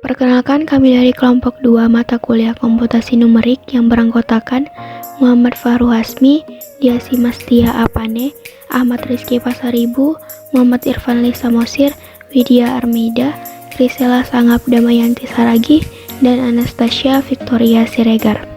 Perkenalkan, kami dari kelompok 2 mata kuliah komputasi numerik yang beranggotakan Muhammad Fahru Hasmi, Diasi Mastia Apane, Ahmad Rizky Pasaribu, Muhammad Irfan Lisa Mosir, Widya Armida, Krisela Sangap Damayanti Saragi, dan Anastasia Victoria Siregar.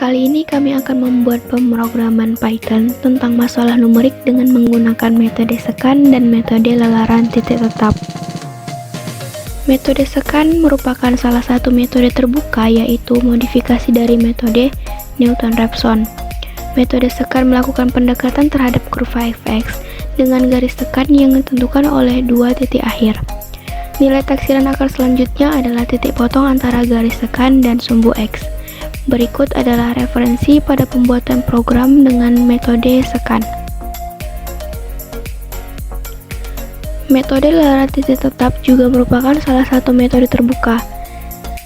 Kali ini kami akan membuat pemrograman Python tentang masalah numerik dengan menggunakan metode sekan dan metode lelaran titik tetap. Metode sekan merupakan salah satu metode terbuka, yaitu modifikasi dari metode Newton-Raphson. Metode sekan melakukan pendekatan terhadap kurva fx dengan garis tekan yang ditentukan oleh dua titik akhir. Nilai taksiran akar selanjutnya adalah titik potong antara garis tekan dan sumbu x. Berikut adalah referensi pada pembuatan program dengan metode sekan. Metode lelaran titik tetap juga merupakan salah satu metode terbuka.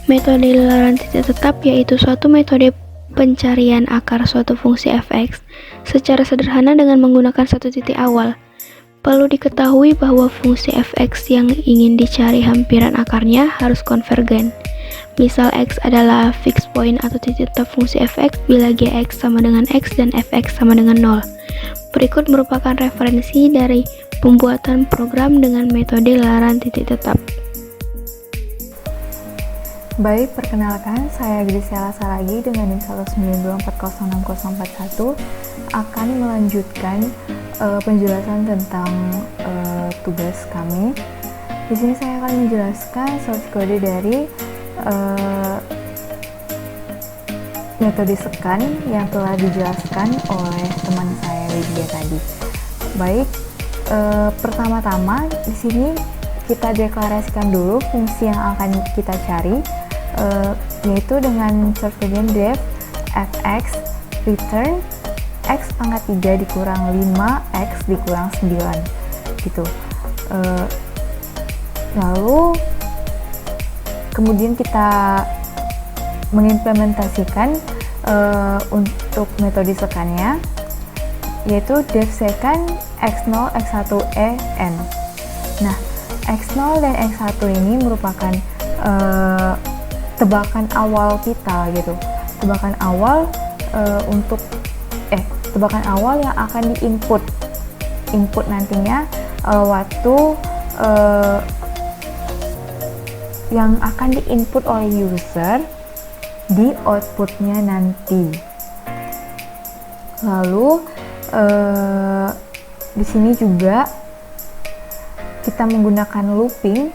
Metode lelaran titik tetap yaitu suatu metode pencarian akar suatu fungsi fx secara sederhana dengan menggunakan satu titik awal. Perlu diketahui bahwa fungsi fx yang ingin dicari hampiran akarnya harus konvergen. Misal x adalah fixed point atau titik tetap fungsi fx bila gx sama dengan x dan fx sama dengan 0. Berikut merupakan referensi dari pembuatan program dengan metode lelaran titik tetap. Baik, perkenalkan, saya Krisela Saragi dengan NIM 192406041 akan melanjutkan penjelasan tentang tugas kami. Di sini saya akan menjelaskan source code dari metode sekan yang telah dijelaskan oleh teman saya Widya tadi. Baik, pertama-tama di sini kita deklarasikan dulu fungsi yang akan kita cari, yaitu dengan source code def fx return x pangkat 3 dikurang 5 x dikurang 9 gitu. Lalu kemudian kita mengimplementasikan untuk metode sekannya, yaitu def secant x0 x1 en. Nah, x0 dan x1 ini merupakan tebakan awal kita gitu. Tebakan awal tebakan awal yang akan diinput nantinya waktu yang akan diinput oleh user di outputnya nanti. Lalu di sini juga kita menggunakan looping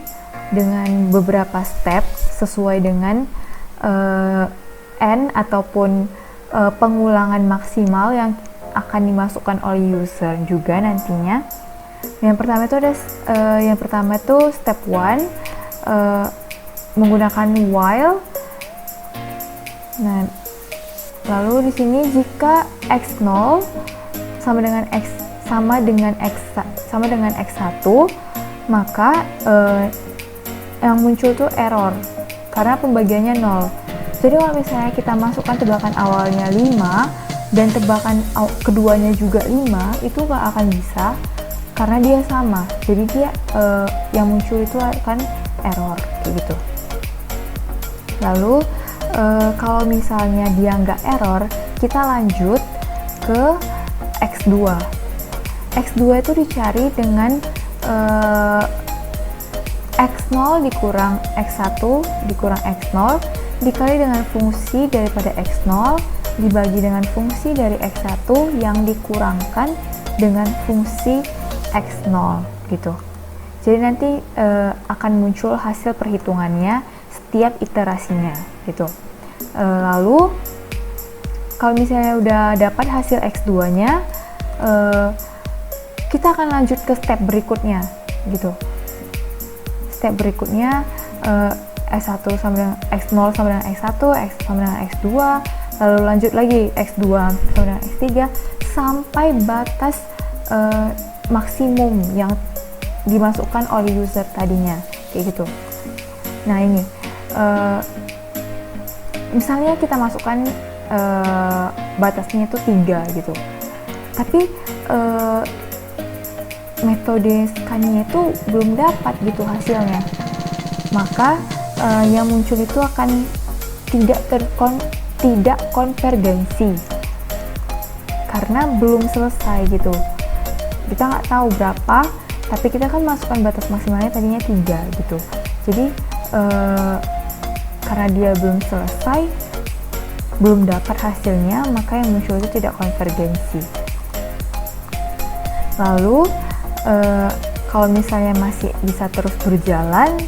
dengan beberapa step sesuai dengan n ataupun pengulangan maksimal yang akan dimasukkan oleh user juga nantinya. Yang pertama itu step 1, menggunakan while. Nah, lalu di sini jika x0 sama dengan x1, maka yang muncul tuh error karena pembagiannya 0. Jadi kalau misalnya kita masukkan tebakan awalnya 5 dan tebakan keduanya juga 5, itu nggak akan bisa karena dia sama. Jadi dia yang muncul itu akan error kayak gitu. Lalu kalau misalnya dia nggak error, kita lanjut ke x2. X2 itu dicari dengan x0 dikurang x1 dikurang x0 dikali dengan fungsi daripada x0 dibagi dengan fungsi dari x1 yang dikurangkan dengan fungsi x0 gitu. Jadi nanti akan muncul hasil perhitungannya setiap iterasinya gitu. Lalu kalau misalnya udah dapat hasil x2-nya, kita akan lanjut ke step berikutnya gitu. Step berikutnya x1 sama dengan x0 sama dengan x1, x sama dengan x2, lalu lanjut lagi x2 sama dengan x3 sampai batas maksimum yang dimasukkan oleh user tadinya kayak gitu. Nah ini misalnya kita masukkan batasnya itu 3 gitu, tapi metode scan-nya itu belum dapat gitu hasilnya, maka yang muncul itu akan tidak konvergensi karena belum selesai gitu. Kita nggak tahu berapa, tapi kita kan masukkan batas maksimalnya tadinya 3 gitu. Jadi karena dia belum selesai, belum dapat hasilnya, maka yang muncul itu tidak konvergensi. Lalu kalau misalnya masih bisa terus berjalan,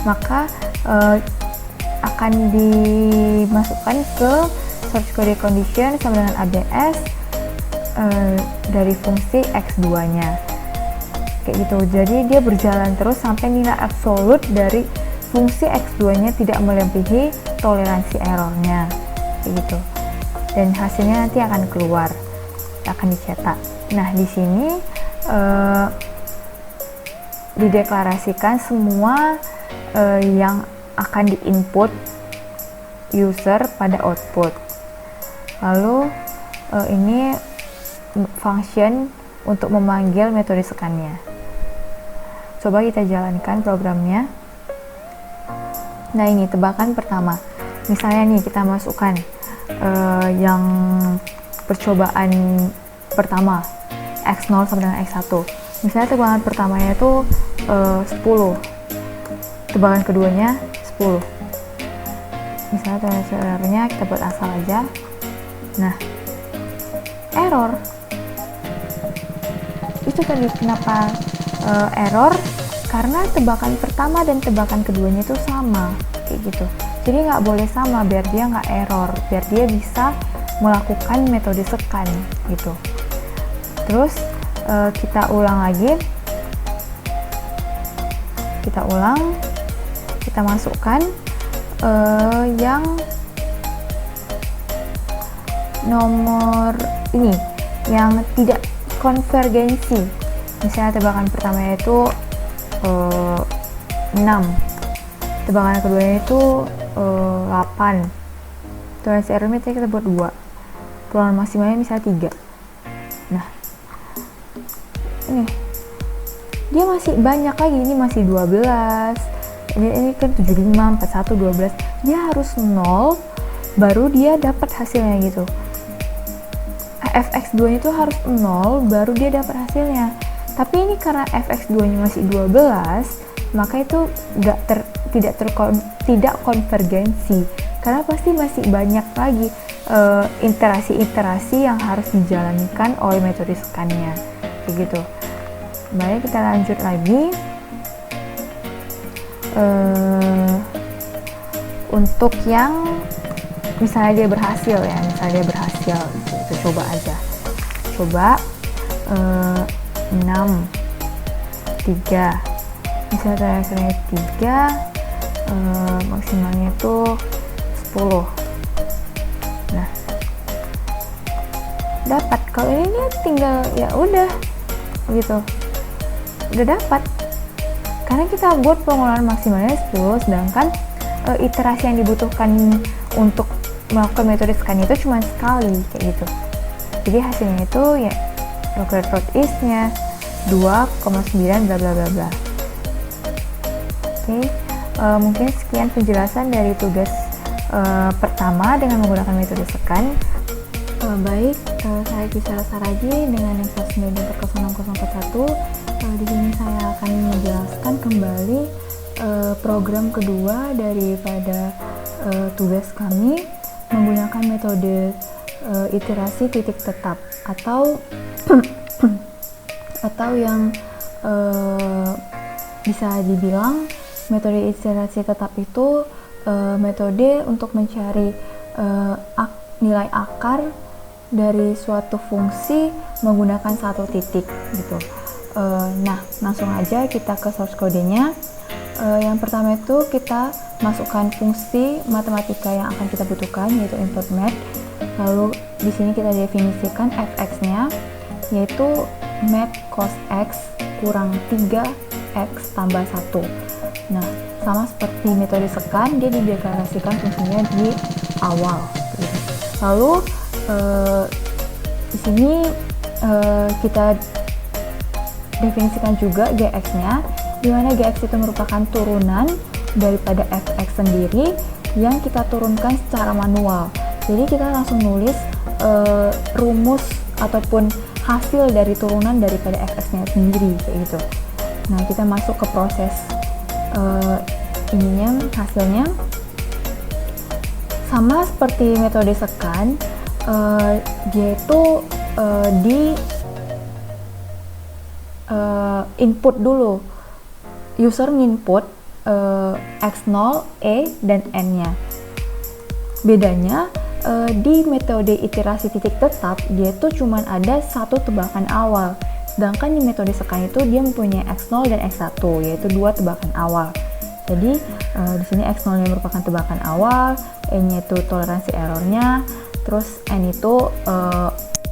maka akan dimasukkan ke source code condition sama dengan ABS dari fungsi X2-nya. Kayak gitu. Jadi dia berjalan terus sampai nilai absolut dari fungsi X2-nya tidak melebihi toleransi errornya. Kayak gitu. Dan hasilnya nanti akan keluar, akan dicetak. Nah, di sini dideklarasikan semua yang akan diinput user pada output. Lalu ini function untuk memanggil metode scan-nya. Coba kita jalankan programnya. Nah, ini tebakan pertama. Misalnya nih kita masukkan yang percobaan pertama X0 sama dengan X1. Misalnya tebakan pertamanya itu 10. Tebakan keduanya 10. Misalnya toleransinya kita buat asal aja. Nah, error. Itu tadi kenapa error, karena tebakan pertama dan tebakan keduanya itu sama, kayak gitu. Jadi nggak boleh sama biar dia nggak error, biar dia bisa melakukan metode scan gitu. Terus kita ulang lagi, kita masukkan yang nomor ini yang tidak konvergensi. Misalnya tebakan pertamanya itu 6, tebakan keduanya itu 8. Toleransi errornya kita buat 2, peluang maksimalnya misalnya 3. Nah, ini dia masih banyak lagi, ini masih 12, ini kan 75, 41, 12. Dia harus 0 baru dia dapat hasilnya gitu. fx2 nya itu harus 0 baru dia dapat hasilnya. Tapi ini karena fx2 nya masih 12, maka itu tidak konvergensi, karena pasti masih banyak lagi iterasi-iterasi yang harus dijalankan oleh metode scan-nya begitu. Baik, kita lanjut lagi. Untuk yang misalnya dia berhasil ya, kita coba aja. Coba 6, 3, misalnya toleransinya 3, maksimalnya itu 10. Nah, dapat. Kalau ini dia tinggal ya udah gitu, udah dapat, karena kita buat pengeluaran maksimalnya 10, sedangkan iterasi yang dibutuhkan untuk melakukan metode scan itu cuma sekali, kayak gitu. Jadi hasilnya itu ya logarit root is-nya 2,9 bla bla bla bla. Oke, mungkin sekian penjelasan dari tugas pertama dengan menggunakan metode scan. Baik, saya Kisara Saraji dengan Nexus 9/06041. Di sini saya akan menjelaskan kembali program kedua daripada tugas kami menggunakan metode iterasi titik tetap atau yang bisa dibilang metode iterasi tetap itu metode untuk mencari nilai akar dari suatu fungsi menggunakan satu titik gitu. Nah, langsung aja kita ke source code-nya. Yang pertama itu kita masukkan fungsi matematika yang akan kita butuhkan, yaitu input math. Lalu di sini kita definisikan fx-nya, yaitu math cos x kurang 3x tambah 1. Nah, sama seperti metode scan, dia dideklarasikan fungsinya di awal. Lalu di sini kita definisikan juga Gx-nya, di mana Gx itu merupakan turunan daripada fx sendiri yang kita turunkan secara manual. Jadi kita langsung nulis rumus ataupun hasil dari turunan daripada fx-nya sendiri kayak gitu. Nah, kita masuk ke proses hasilnya. Sama seperti metode sekan, dia itu di input dulu. User nginput x0, e, dan n-nya. Bedanya di metode iterasi titik tetap, dia tuh cuman ada satu tebakan awal. Sedangkan di metode sekan itu dia mempunyai x0 dan x1, yaitu dua tebakan awal. Jadi di sini x0-nya merupakan tebakan awal, e-nya itu toleransi errornya, terus n itu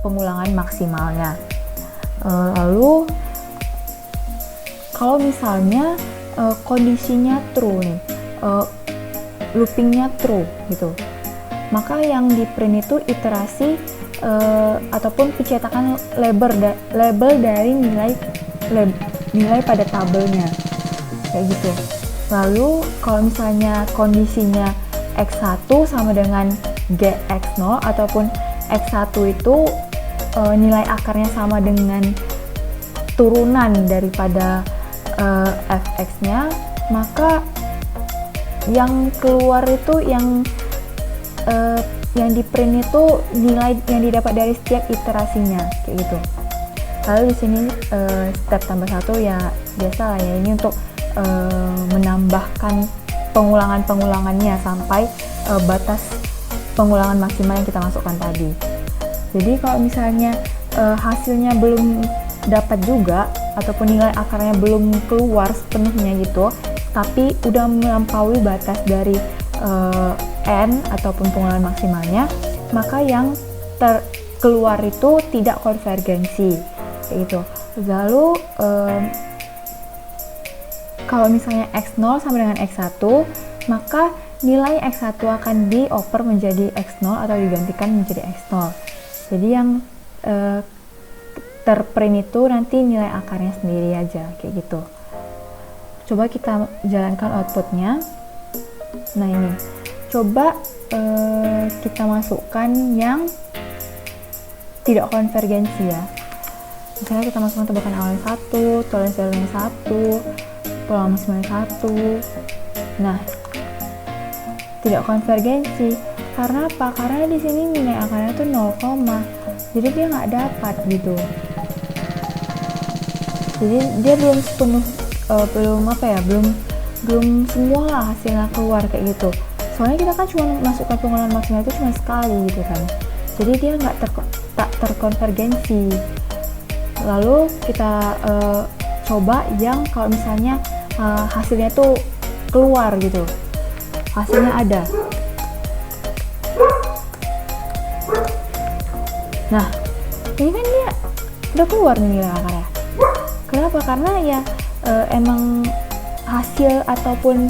pengulangan maksimalnya. Lalu kalau misalnya kondisinya true nih, loopingnya true gitu, maka yang di print itu iterasi ataupun pencetakan label dari nilai pada tabelnya kayak gitu. Lalu kalau misalnya kondisinya x1 sama dengan gx0 ataupun x1 itu nilai akarnya sama dengan turunan daripada fx-nya, maka yang keluar itu yang di print itu nilai yang didapat dari setiap iterasinya kayak gitu. Lalu di sini step tambah 1 ya biasa lah ya, ini untuk menambahkan pengulangannya sampai batas pengulangan maksimal yang kita masukkan tadi. Jadi kalau misalnya hasilnya belum dapat juga ataupun nilai akarnya belum keluar sepenuhnya gitu, tapi udah melampaui batas dari n ataupun pengulangan maksimalnya, maka yang keluar itu tidak konvergensi kayak gitu. Lalu kalau misalnya x0 sama dengan x1, maka nilai x1 akan dioper menjadi x0 atau digantikan menjadi x0. Jadi yang terprint itu nanti nilai akarnya sendiri aja kayak gitu. Coba kita jalankan outputnya. Nah ini, coba kita masukkan yang tidak konvergensi ya. Misalnya kita masukkan tebakan awalnya 1, toleransi errornya 1, pengulangan maksimalnya 1. Nah, tidak konvergensi. Karena apa? Karena di sini nilai akarnya tuh 0, jadi dia nggak dapat gitu. Jadi dia belum sepenuh belum semua lah hasilnya keluar kayak gitu. Soalnya kita kan cuma masukkan pengulangan maksimal itu cuma sekali gitu kan. Jadi dia nggak terkonvergensi. Lalu kita coba yang kalau misalnya hasilnya tuh keluar gitu, hasilnya ada. Nah, ini kan dia udah keluar nih nilai akarnya. Kenapa? Karena ya emang hasil ataupun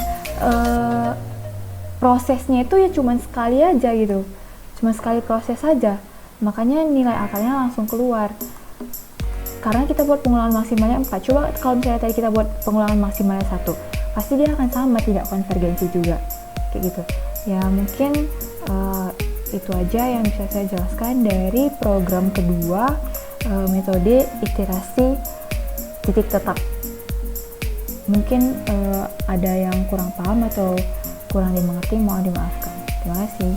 prosesnya itu ya cuman sekali aja gitu, cuma sekali proses saja, makanya nilai akarnya langsung keluar. Karena kita buat pengulangan maksimalnya 4, coba kalau misalnya tadi kita buat pengulangan maksimalnya 1, pasti dia akan sama, tidak konvergensi juga kayak gitu ya. Mungkin itu aja yang bisa saya jelaskan dari program kedua metode iterasi titik tetap. Mungkin ada yang kurang paham atau kurang dimengerti, mohon dimaafkan. Terima kasih.